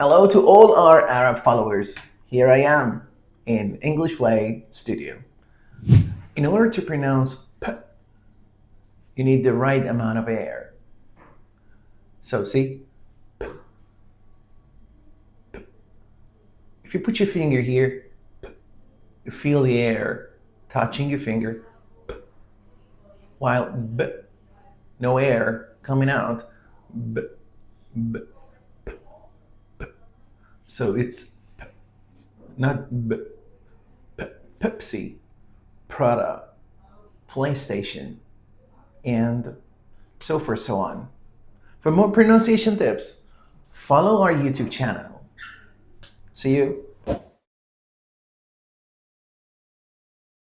Hello to all our Arab followers. Here I am in English Way Studio. In order to pronounce P, you need the right amount of air. So see, if you put your finger here, you feel the air touching your finger, while B, no air coming out. B, B. So it's P, not B. Pepsi, Prada, PlayStation, and so forth, so on. For more pronunciation tips, follow our YouTube channel. See you.